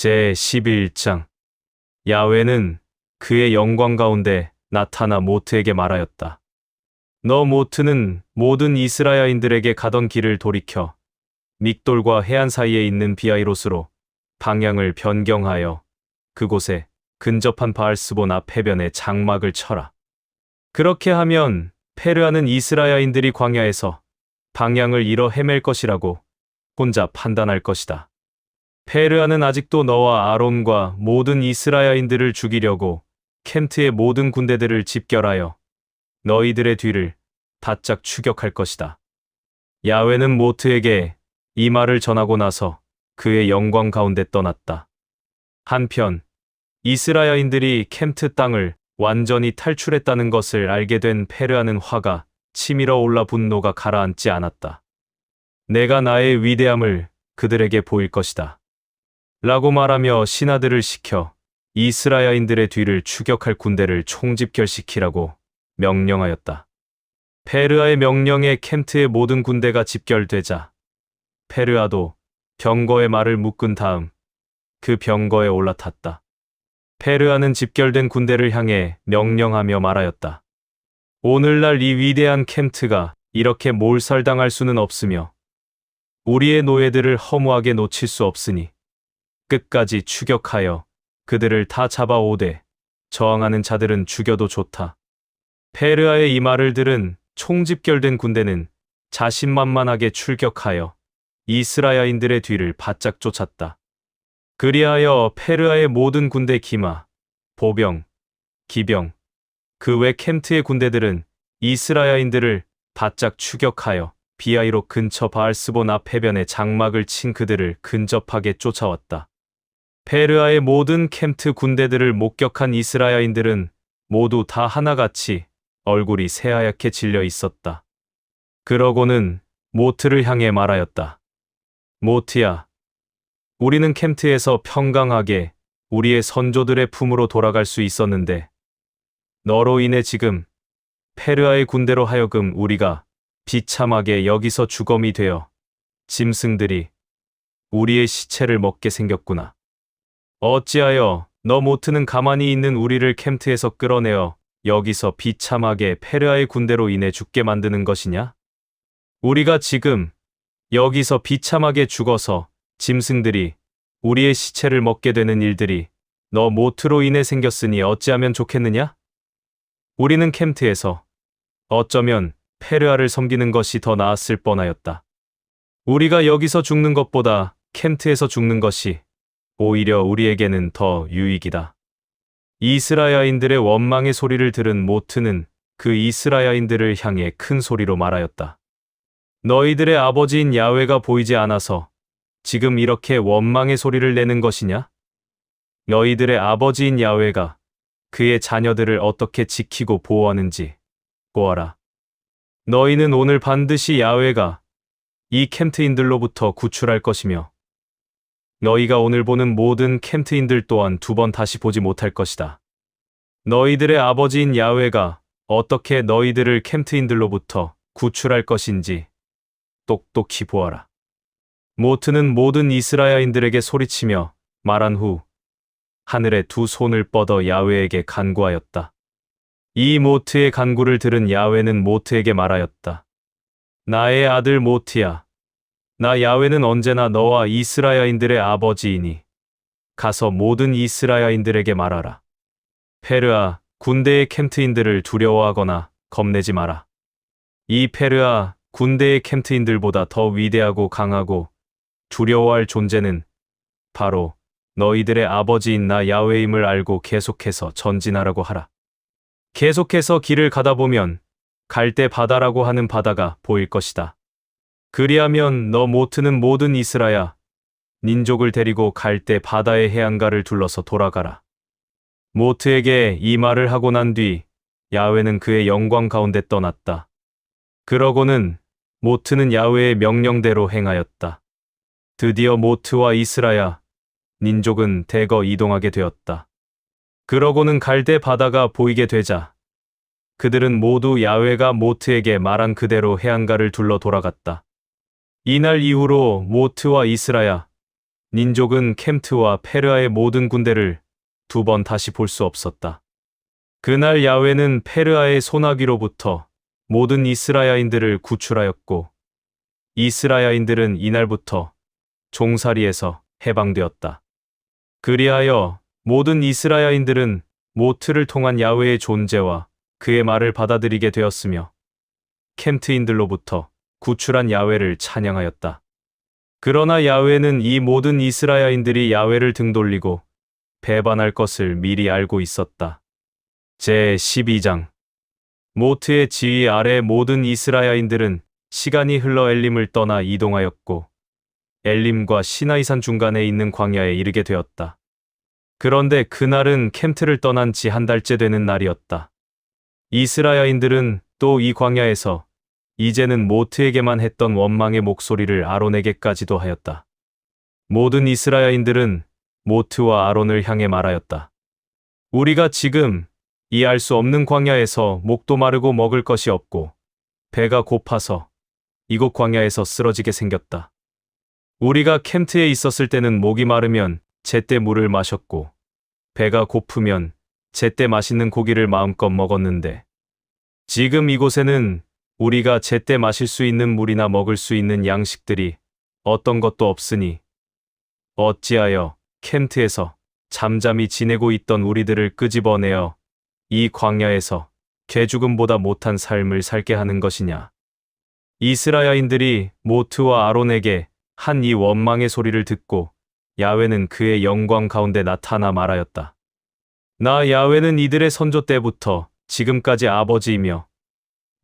제11장 야훼는 그의 영광 가운데 나타나 모트에게 말하였다. 너 모트는 모든 이스라엘인들에게 가던 길을 돌이켜 믹돌과 해안 사이에 있는 비아이롯으로 방향을 변경하여 그곳에 근접한 바알스본 앞 해변에 장막을 쳐라. 그렇게 하면 페르하는 이스라엘인들이 광야에서 방향을 잃어 헤맬 것이라고 혼자 판단할 것이다. 페르하는 아직도 너와 아론과 모든 이스라엘인들을 죽이려고 켐트의 모든 군대들을 집결하여 너희들의 뒤를 바짝 추격할 것이다. 야훼는 모트에게 이 말을 전하고 나서 그의 영광 가운데 떠났다. 한편 이스라엘인들이 켐트 땅을 완전히 탈출했다는 것을 알게 된 페르하는 화가 치밀어 올라 분노가 가라앉지 않았다. 내가 나의 위대함을 그들에게 보일 것이다. 라고 말하며 신하들을 시켜 이스라엘인들의 뒤를 추격할 군대를 총집결시키라고 명령하였다. 페르하의 명령에 켐트의 모든 군대가 집결되자 페르하도 병거의 말을 묶은 다음 그 병거에 올라탔다. 페르하는 집결된 군대를 향해 명령하며 말하였다. 오늘날 이 위대한 켐트가 이렇게 몰살당할 수는 없으며 우리의 노예들을 허무하게 놓칠 수 없으니 끝까지 추격하여 그들을 다 잡아오되 저항하는 자들은 죽여도 좋다. 페르하의 이 말을 들은 총집결된 군대는 자신만만하게 출격하여 이스라엘인들의 뒤를 바짝 쫓았다. 그리하여 페르하의 모든 군대 기마, 보병, 기병, 그 외 켐트의 군대들은 이스라엘인들을 바짝 추격하여 비아이롯 근처 바알스본 앞 해변에 장막을 친 그들을 근접하게 쫓아왔다. 페르하의 모든 켐트 군대들을 목격한 이스라엘인들은 모두 다 하나같이 얼굴이 새하얗게 질려 있었다. 그러고는 모트를 향해 말하였다. 모트야, 우리는 켐트에서 평강하게 우리의 선조들의 품으로 돌아갈 수 있었는데 너로 인해 지금 페르하의 군대로 하여금 우리가 비참하게 여기서 주검이 되어 짐승들이 우리의 시체를 먹게 생겼구나. 어찌하여 너 모트는 가만히 있는 우리를 켐트에서 끌어내어 여기서 비참하게 페르하의 군대로 인해 죽게 만드는 것이냐? 우리가 지금 여기서 비참하게 죽어서 짐승들이 우리의 시체를 먹게 되는 일들이 너 모트로 인해 생겼으니 어찌하면 좋겠느냐? 우리는 켐트에서 어쩌면 페르하를 섬기는 것이 더 나았을 뻔하였다. 우리가 여기서 죽는 것보다 켐트에서 죽는 것이 오히려 우리에게는 더 유익이다. 이스라엘인들의 원망의 소리를 들은 모트는 그 이스라엘인들을 향해 큰 소리로 말하였다. 너희들의 아버지인 야훼가 보이지 않아서 지금 이렇게 원망의 소리를 내는 것이냐? 너희들의 아버지인 야훼가 그의 자녀들을 어떻게 지키고 보호하는지 보아라. 너희는 오늘 반드시 야훼가 이 켐트인들로부터 구출할 것이며 너희가 오늘 보는 모든 켐트인들 또한 두 번 다시 보지 못할 것이다. 너희들의 아버지인 야훼가 어떻게 너희들을 켐트인들로부터 구출할 것인지 똑똑히 보아라. 모트는 모든 이스라엘인들에게 소리치며 말한 후 하늘에 두 손을 뻗어 야훼에게 간구하였다. 이 모트의 간구를 들은 야훼는 모트에게 말하였다. 나의 아들 모트야, 나 야훼는 언제나 너와 이스라엘인들의 아버지이니 가서 모든 이스라엘인들에게 말하라. 페르하 군대의 켐트인들을 두려워하거나 겁내지 마라. 이 페르하 군대의 켐트인들보다 더 위대하고 강하고 두려워할 존재는 바로 너희들의 아버지인 나 야훼임을 알고 계속해서 전진하라고 하라. 계속해서 길을 가다 보면 갈대 바다라고 하는 바다가 보일 것이다. 그리하면 너 모트는 모든 이스라엘 민족을 데리고 갈대 바다의 해안가를 둘러서 돌아가라. 모트에게 이 말을 하고 난 뒤 야훼는 그의 영광 가운데 떠났다. 그러고는 모트는 야훼의 명령대로 행하였다. 드디어 모트와 이스라엘 민족은 대거 이동하게 되었다. 그러고는 갈대 바다가 보이게 되자 그들은 모두 야훼가 모트에게 말한 그대로 해안가를 둘러 돌아갔다. 이날 이후로 모트와 이스라엘 민족은 캠트와 페르아의 모든 군대를 두 번 다시 볼 수 없었다. 그날 야훼는 페르아의 소나기로부터 모든 이스라엘인들을 구출하였고 이스라엘인들은 이날부터 종살이에서 해방되었다. 그리하여 모든 이스라엘인들은 모트를 통한 야훼의 존재와 그의 말을 받아들이게 되었으며 캠트인들로부터 구출한 야훼를 찬양하였다. 그러나 야훼는 이 모든 이스라엘인들이 야훼를 등돌리고 배반할 것을 미리 알고 있었다. 제12장 모트의 지휘 아래 모든 이스라엘인들은 시간이 흘러 엘림을 떠나 이동하였고 엘림과 시나이산 중간에 있는 광야에 이르게 되었다. 그런데 그날은 캠트를 떠난 지 한 달째 되는 날이었다. 이스라엘인들은 또 이 광야에서 이제는 모트에게만 했던 원망의 목소리를 아론에게까지도 하였다. 모든 이스라엘인들은 모트와 아론을 향해 말하였다. 우리가 지금 이 알 수 없는 광야에서 목도 마르고 먹을 것이 없고 배가 고파서 이곳 광야에서 쓰러지게 생겼다. 우리가 캠트에 있었을 때는 목이 마르면 제때 물을 마셨고 배가 고프면 제때 맛있는 고기를 마음껏 먹었는데 지금 이곳에는 우리가 제때 마실 수 있는 물이나 먹을 수 있는 양식들이 어떤 것도 없으니 어찌하여 캠트에서 잠잠히 지내고 있던 우리들을 끄집어내어 이 광야에서 개죽음보다 못한 삶을 살게 하는 것이냐. 이스라엘인들이 모트와 아론에게 한 이 원망의 소리를 듣고 야훼는 그의 영광 가운데 나타나 말하였다. 나 야훼는 이들의 선조 때부터 지금까지 아버지이며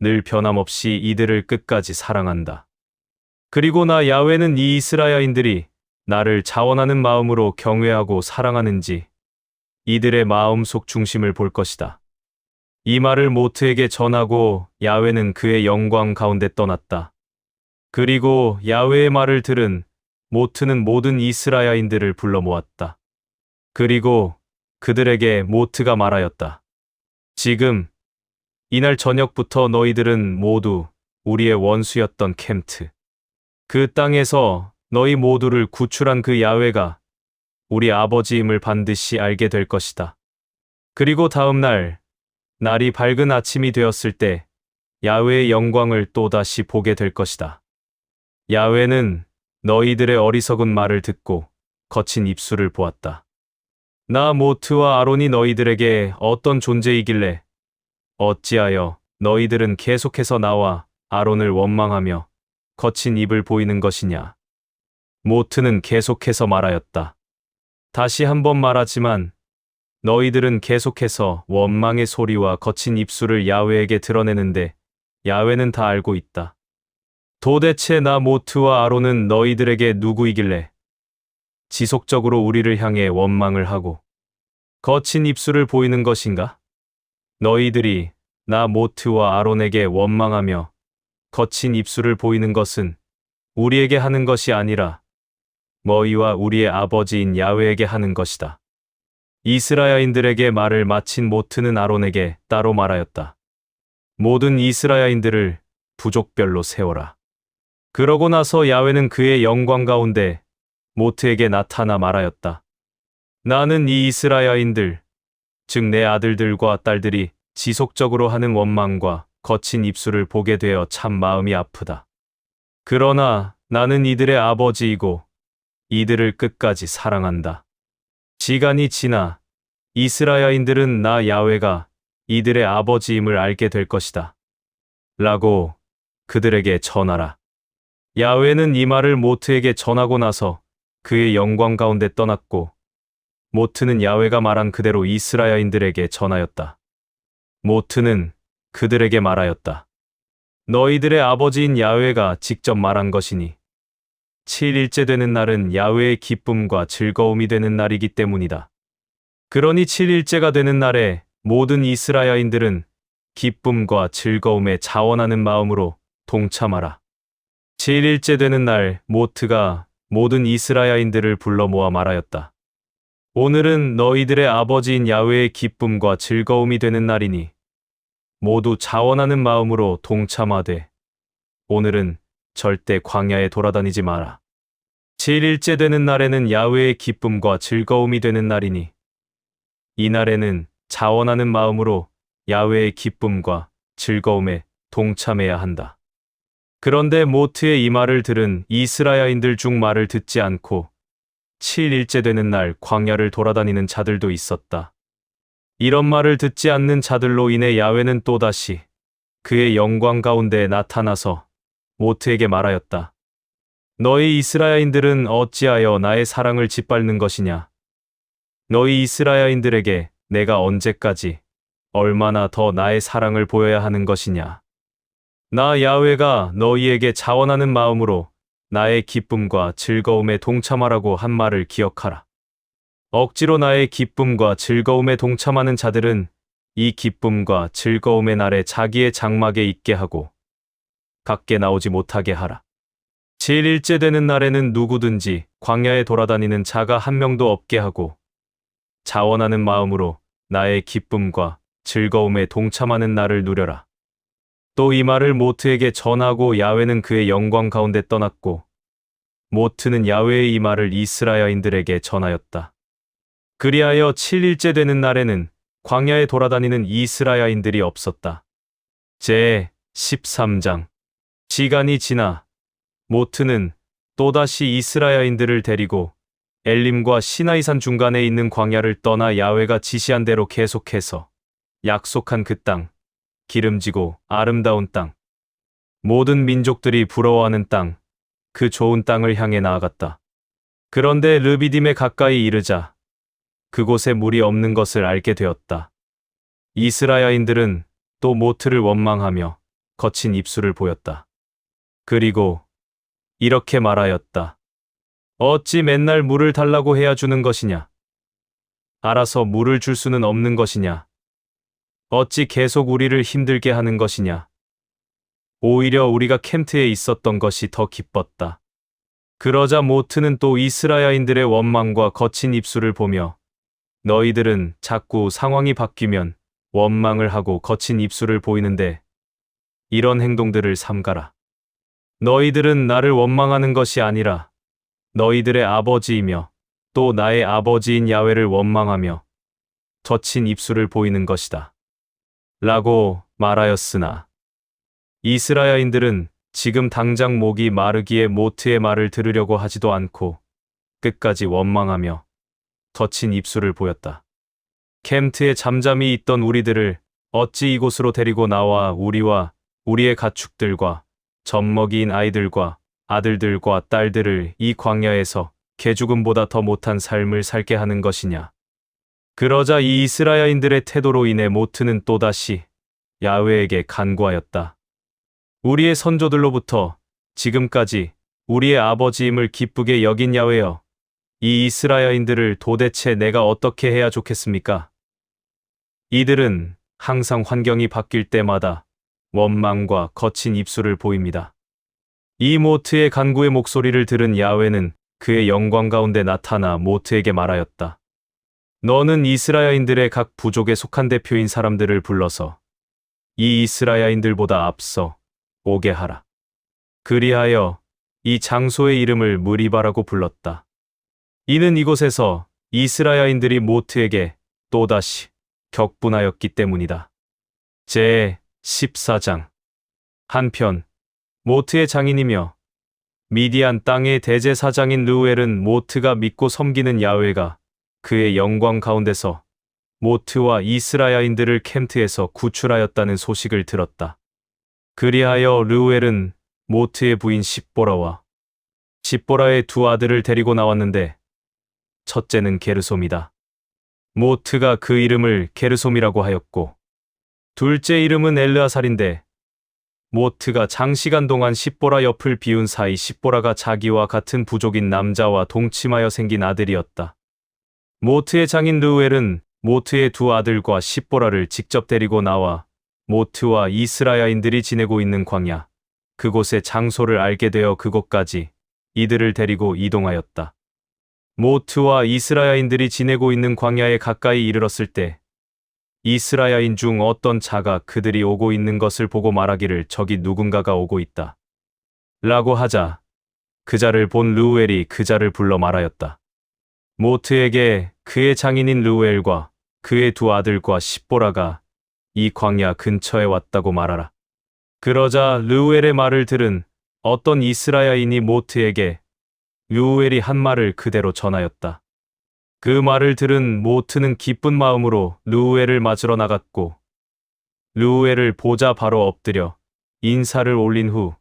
늘 변함없이 이들을 끝까지 사랑한다. 그리고 나 야훼는 이 이스라엘인들이 나를 자원하는 마음으로 경외하고 사랑하는지 이들의 마음속 중심을 볼 것이다. 이 말을 모트에게 전하고 야훼는 그의 영광 가운데 떠났다. 그리고 야훼의 말을 들은 모트는 모든 이스라엘인들을 불러 모았다. 그리고 그들에게 모트가 말하였다. 지금 이날 저녁부터 너희들은 모두 우리의 원수였던 캠트, 그 땅에서 너희 모두를 구출한 그 야훼가 우리 아버지임을 반드시 알게 될 것이다. 그리고 다음 날 날이 밝은 아침이 되었을 때 야훼의 영광을 또다시 보게 될 것이다. 야훼는 너희들의 어리석은 말을 듣고 거친 입술을 보았다. 나 모트와 아론이 너희들에게 어떤 존재이길래 어찌하여 너희들은 계속해서 나와 아론을 원망하며 거친 입을 보이는 것이냐. 모트는 계속해서 말하였다. 다시 한번 말하지만 너희들은 계속해서 원망의 소리와 거친 입술을 야훼에게 드러내는데 야훼는 다 알고 있다. 도대체 나 모트와 아론은 너희들에게 누구이길래 지속적으로 우리를 향해 원망을 하고 거친 입술을 보이는 것인가? 너희들이 나 모트와 아론에게 원망하며 거친 입술을 보이는 것은 우리에게 하는 것이 아니라 너희와 우리의 아버지인 야훼에게 하는 것이다. 이스라엘인들에게 말을 마친 모트는 아론에게 따로 말하였다. 모든 이스라엘인들을 부족별로 세워라. 그러고 나서 야훼는 그의 영광 가운데 모트에게 나타나 말하였다. 나는 이 이스라엘인들, 즉 내 아들들과 딸들이 지속적으로 하는 원망과 거친 입술을 보게 되어 참 마음이 아프다. 그러나 나는 이들의 아버지이고 이들을 끝까지 사랑한다. 시간이 지나 이스라엘인들은 나 야훼가 이들의 아버지임을 알게 될 것이다. 라고 그들에게 전하라. 야훼는 이 말을 모트에게 전하고 나서 그의 영광 가운데 떠났고 모트는 야훼가 말한 그대로 이스라엘인들에게 전하였다. 모트는 그들에게 말하였다. 너희들의 아버지인 야훼가 직접 말한 것이니 7일째 되는 날은 야훼의 기쁨과 즐거움이 되는 날이기 때문이다. 그러니 7일째가 되는 날에 모든 이스라엘인들은 기쁨과 즐거움에 자원하는 마음으로 동참하라. 7일째 되는 날 모트가 모든 이스라엘인들을 불러 모아 말하였다. 오늘은 너희들의 아버지인 야훼의 기쁨과 즐거움이 되는 날이니 모두 자원하는 마음으로 동참하되 오늘은 절대 광야에 돌아다니지 마라. 7일째 되는 날에는 야훼의 기쁨과 즐거움이 되는 날이니 이 날에는 자원하는 마음으로 야훼의 기쁨과 즐거움에 동참해야 한다. 그런데 모트의 이 말을 들은 이스라엘인들 중 말을 듣지 않고 7일째 되는 날 광야를 돌아다니는 자들도 있었다. 이런 말을 듣지 않는 자들로 인해 야훼는 또다시 그의 영광 가운데 나타나서 모트에게 말하였다. 너희 이스라엘인들은 어찌하여 나의 사랑을 짓밟는 것이냐? 너희 이스라엘인들에게 내가 언제까지 얼마나 더 나의 사랑을 보여야 하는 것이냐? 나 야훼가 너희에게 자원하는 마음으로 나의 기쁨과 즐거움에 동참하라고 한 말을 기억하라. 억지로 나의 기쁨과 즐거움에 동참하는 자들은 이 기쁨과 즐거움의 날에 자기의 장막에 있게 하고 밖에 나오지 못하게 하라. 7일째 되는 날에는 누구든지 광야에 돌아다니는 자가 한 명도 없게 하고 자원하는 마음으로 나의 기쁨과 즐거움에 동참하는 날을 누려라. 또 이 말을 모트에게 전하고 야훼는 그의 영광 가운데 떠났고 모트는 야훼의 이 말을 이스라엘인들에게 전하였다. 그리하여 7일째 되는 날에는 광야에 돌아다니는 이스라엘인들이 없었다. 제 13장. 시간이 지나 모트는 또다시 이스라엘인들을 데리고 엘림과 시나이산 중간에 있는 광야를 떠나 야훼가 지시한 대로 계속해서 약속한 그 땅, 기름지고 아름다운 땅, 모든 민족들이 부러워하는 땅, 그 좋은 땅을 향해 나아갔다. 그런데 르비딤에 가까이 이르자 그곳에 물이 없는 것을 알게 되었다. 이스라엘인들은 또 모트를 원망하며 거친 입술을 보였다. 그리고 이렇게 말하였다. 어찌 맨날 물을 달라고 해야 주는 것이냐? 알아서 물을 줄 수는 없는 것이냐? 어찌 계속 우리를 힘들게 하는 것이냐? 오히려 우리가 캠트에 있었던 것이 더 기뻤다. 그러자 모트는 또 이스라엘인들의 원망과 거친 입술을 보며 너희들은 자꾸 상황이 바뀌면 원망을 하고 거친 입술을 보이는데 이런 행동들을 삼가라. 너희들은 나를 원망하는 것이 아니라 너희들의 아버지이며 또 나의 아버지인 야훼를 원망하며 거친 입술을 보이는 것이다. 라고 말하였으나 이스라엘인들은 지금 당장 목이 마르기에 모트의 말을 들으려고 하지도 않고 끝까지 원망하며 거친 입술을 보였다. 캠트에 잠잠히 있던 우리들을 어찌 이곳으로 데리고 나와 우리와 우리의 가축들과 젖먹이인 아이들과 아들들과 딸들을 이 광야에서 개죽음보다 더 못한 삶을 살게 하는 것이냐. 그러자 이 이스라엘인들의 태도로 인해 모트는 또다시 야훼에게 간구하였다. 우리의 선조들로부터 지금까지 우리의 아버지임을 기쁘게 여긴 야훼여, 이 이스라엘인들을 도대체 내가 어떻게 해야 좋겠습니까? 이들은 항상 환경이 바뀔 때마다 원망과 거친 입술을 보입니다. 이 모트의 간구의 목소리를 들은 야훼는 그의 영광 가운데 나타나 모트에게 말하였다. 너는 이스라엘인들의 각 부족에 속한 대표인 사람들을 불러서 이 이스라엘인들보다 앞서 오게 하라. 그리하여 이 장소의 이름을 무리바라고 불렀다. 이는 이곳에서 이스라엘인들이 모트에게 또다시 격분하였기 때문이다. 제 14장. 한편 모트의 장인이며 미디안 땅의 대제사장인 르우엘은 모트가 믿고 섬기는 야훼가 그의 영광 가운데서 모트와 이스라엘인들을 캠트에서 구출하였다는 소식을 들었다. 그리하여 르우엘은 모트의 부인 십보라와 십보라의 두 아들을 데리고 나왔는데 첫째는 게르솜이다. 모트가 그 이름을 게르솜이라고 하였고 둘째 이름은 엘르아살인데 모트가 장시간 동안 십보라 옆을 비운 사이 십보라가 자기와 같은 부족인 남자와 동침하여 생긴 아들이었다. 모트의 장인 르우엘은 모트의 두 아들과 십보라를 직접 데리고 나와 모트와 이스라엘인들이 지내고 있는 광야, 그곳의 장소를 알게 되어 그곳까지 이들을 데리고 이동하였다. 모트와 이스라엘인들이 지내고 있는 광야에 가까이 이르렀을 때 이스라엘인 중 어떤 자가 그들이 오고 있는 것을 보고 말하기를 저기 누군가가 오고 있다. 라고 하자 그자를 본 르우엘이 그자를 불러 말하였다. 모트에게 그의 장인인 르우엘과 그의 두 아들과 십보라가 이 광야 근처에 왔다고 말하라. 그러자 르우엘의 말을 들은 어떤 이스라엘인이 모트에게 르우엘이 한 말을 그대로 전하였다. 그 말을 들은 모트는 기쁜 마음으로 르우엘을 맞으러 나갔고 르우엘을 보자 바로 엎드려 인사를 올린 후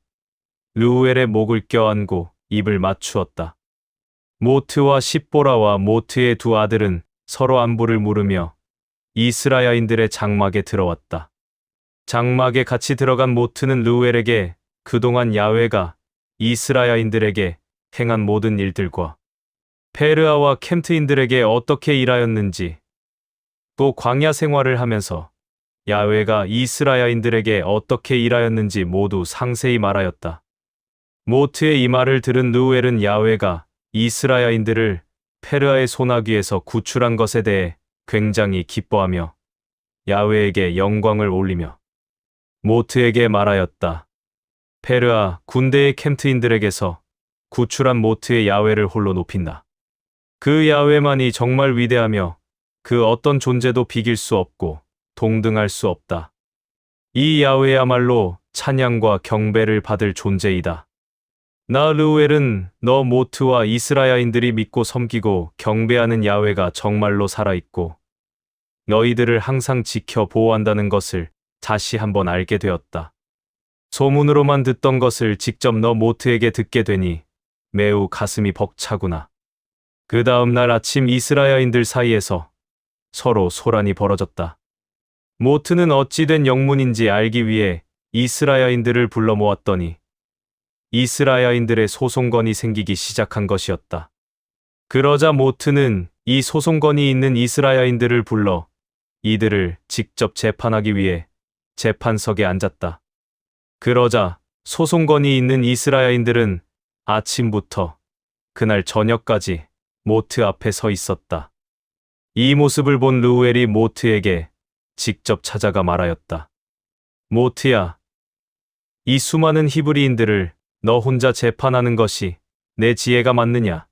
르우엘의 목을 껴안고 입을 맞추었다. 모트와 십보라와 모트의 두 아들은 서로 안부를 물으며 이스라엘인들의 장막에 들어왔다. 장막에 같이 들어간 모트는 르우엘에게 그동안 야훼가 이스라엘인들에게 행한 모든 일들과 페르아와 캠트인들에게 어떻게 일하였는지, 또 광야 생활을 하면서 야훼가 이스라엘인들에게 어떻게 일하였는지 모두 상세히 말하였다. 모트의 이 말을 들은 르우엘은 야훼가 이스라엘인들을 페르아의 소나기에서 구출한 것에 대해 굉장히 기뻐하며 야훼에게 영광을 올리며 모트에게 말하였다. 페르아 군대의 캠트인들에게서 구출한 모트의 야훼를 홀로 높인다. 그 야훼만이 정말 위대하며 그 어떤 존재도 비길 수 없고 동등할 수 없다. 이 야훼야말로 찬양과 경배를 받을 존재이다. 나 르우엘은 너 모트와 이스라엘인들이 믿고 섬기고 경배하는 야훼가 정말로 살아있고 너희들을 항상 지켜 보호한다는 것을 다시 한번 알게 되었다. 소문으로만 듣던 것을 직접 너 모트에게 듣게 되니 매우 가슴이 벅차구나. 그 다음 날 아침 이스라엘인들 사이에서 서로 소란이 벌어졌다. 모트는 어찌된 영문인지 알기 위해 이스라엘인들을 불러 모았더니 이스라엘인들의 소송건이 생기기 시작한 것이었다. 그러자 모트는 이 소송건이 있는 이스라엘인들을 불러 이들을 직접 재판하기 위해 재판석에 앉았다. 그러자 소송건이 있는 이스라엘인들은 아침부터 그날 저녁까지 모트 앞에 서 있었다. 이 모습을 본 르우엘이 모트에게 직접 찾아가 말하였다. 모트야, 이 수많은 히브리인들을 너 혼자 재판하는 것이 내 지혜가 맞느냐?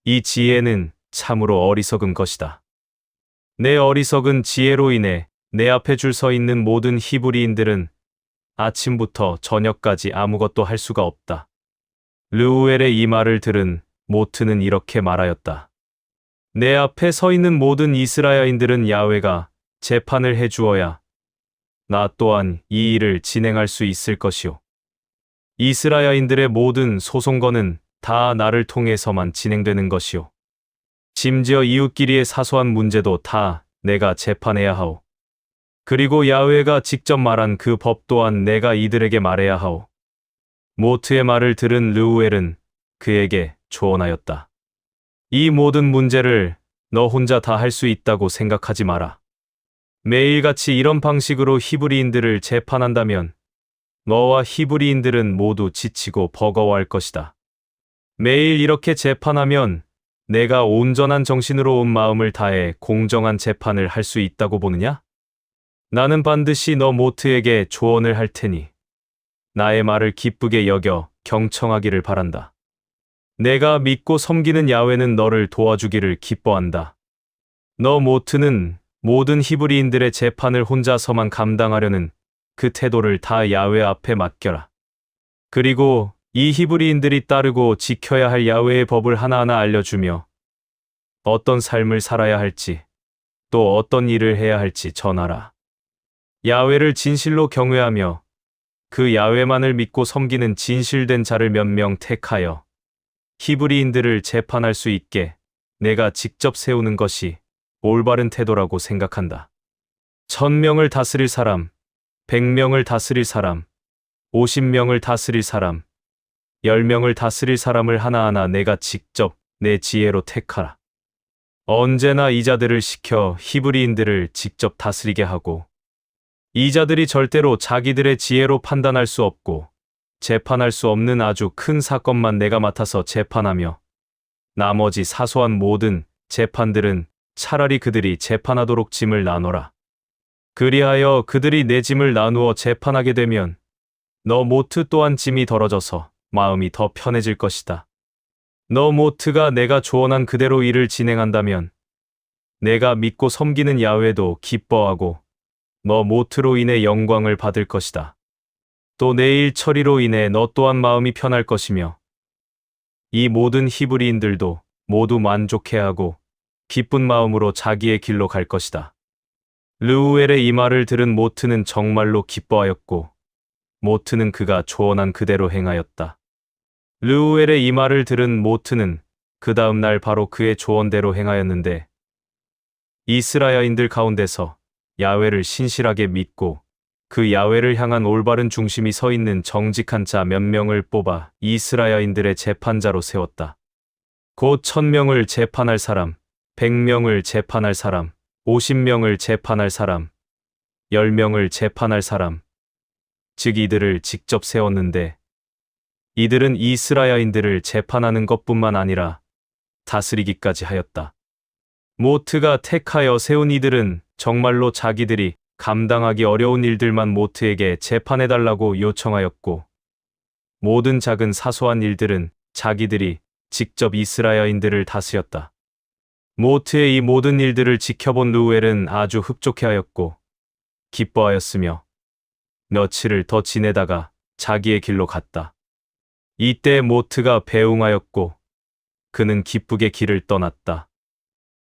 이 지혜는 참으로 어리석은 것이다. 내 어리석은 지혜로 인해 내 앞에 줄 서 있는 모든 히브리인들은 아침부터 저녁까지 아무것도 할 수가 없다. 르우엘의 이 말을 들은 모트는 이렇게 말하였다. 내 앞에 서 있는 모든 이스라엘인들은 야훼가 재판을 해주어야 나 또한 이 일을 진행할 수 있을 것이오. 이스라엘인들의 모든 소송건은 다 나를 통해서만 진행되는 것이오. 심지어 이웃끼리의 사소한 문제도 다 내가 재판해야 하오. 그리고 야훼가 직접 말한 그 법 또한 내가 이들에게 말해야 하오. 모트의 말을 들은 르우엘은 그에게 조언하였다. 이 모든 문제를 너 혼자 다 할 수 있다고 생각하지 마라. 매일같이 이런 방식으로 히브리인들을 재판한다면 너와 히브리인들은 모두 지치고 버거워할 것이다. 매일 이렇게 재판하면 내가 온전한 정신으로 온 마음을 다해 공정한 재판을 할 수 있다고 보느냐? 나는 반드시 너 모트에게 조언을 할 테니 나의 말을 기쁘게 여겨 경청하기를 바란다. 내가 믿고 섬기는 야훼는 너를 도와주기를 기뻐한다. 너 모트는 모든 히브리인들의 재판을 혼자서만 감당하려는 그 태도를 다 야훼 앞에 맡겨라. 그리고 이 히브리인들이 따르고 지켜야 할 야훼의 법을 하나하나 알려주며 어떤 삶을 살아야 할지 또 어떤 일을 해야 할지 전하라. 야훼를 진실로 경외하며 그 야훼만을 믿고 섬기는 진실된 자를 몇 명 택하여 히브리인들을 재판할 수 있게 내가 직접 세우는 것이 올바른 태도라고 생각한다. 1000명을 다스릴 사람, 100명을 다스릴 사람, 50명을 다스릴 사람, 10명을 다스릴 사람을 하나하나 내가 직접 내 지혜로 택하라. 언제나 이 자들을 시켜 히브리인들을 직접 다스리게 하고 이 자들이 절대로 자기들의 지혜로 판단할 수 없고 재판할 수 없는 아주 큰 사건만 내가 맡아서 재판하며 나머지 사소한 모든 재판들은 차라리 그들이 재판하도록 짐을 나눠라. 그리하여 그들이 내 짐을 나누어 재판하게 되면 너 모트 또한 짐이 덜어져서 마음이 더 편해질 것이다. 너 모트가 내가 조언한 그대로 일을 진행한다면 내가 믿고 섬기는 야훼도 기뻐하고 너 모트로 인해 영광을 받을 것이다. 또 내 일 처리로 인해 너 또한 마음이 편할 것이며 이 모든 히브리인들도 모두 만족해하고 기쁜 마음으로 자기의 길로 갈 것이다. 르우엘의 이 말을 들은 모트는 정말로 기뻐하였고 모트는 그가 조언한 그대로 행하였다. 르우엘의 이 말을 들은 모트는 그 다음 날 바로 그의 조언대로 행하였는데 이스라엘인들 가운데서 야훼를 신실하게 믿고 그 야훼를 향한 올바른 중심이 서 있는 정직한 자 몇 명을 뽑아 이스라엘인들의 재판자로 세웠다. 곧 1000명을 재판할 사람, 100명을 재판할 사람, 50명을 재판할 사람, 10명을 재판할 사람, 즉 이들을 직접 세웠는데 이들은 이스라엘인들을 재판하는 것뿐만 아니라 다스리기까지 하였다. 모트가 택하여 세운 이들은 정말로 자기들이 감당하기 어려운 일들만 모트에게 재판해달라고 요청하였고 모든 작은 사소한 일들은 자기들이 직접 이스라엘인들을 다스렸다. 모트의 이 모든 일들을 지켜본 르우엘은 아주 흡족해하였고 기뻐하였으며 며칠을 더 지내다가 자기의 길로 갔다. 이때 모트가 배웅하였고 그는 기쁘게 길을 떠났다.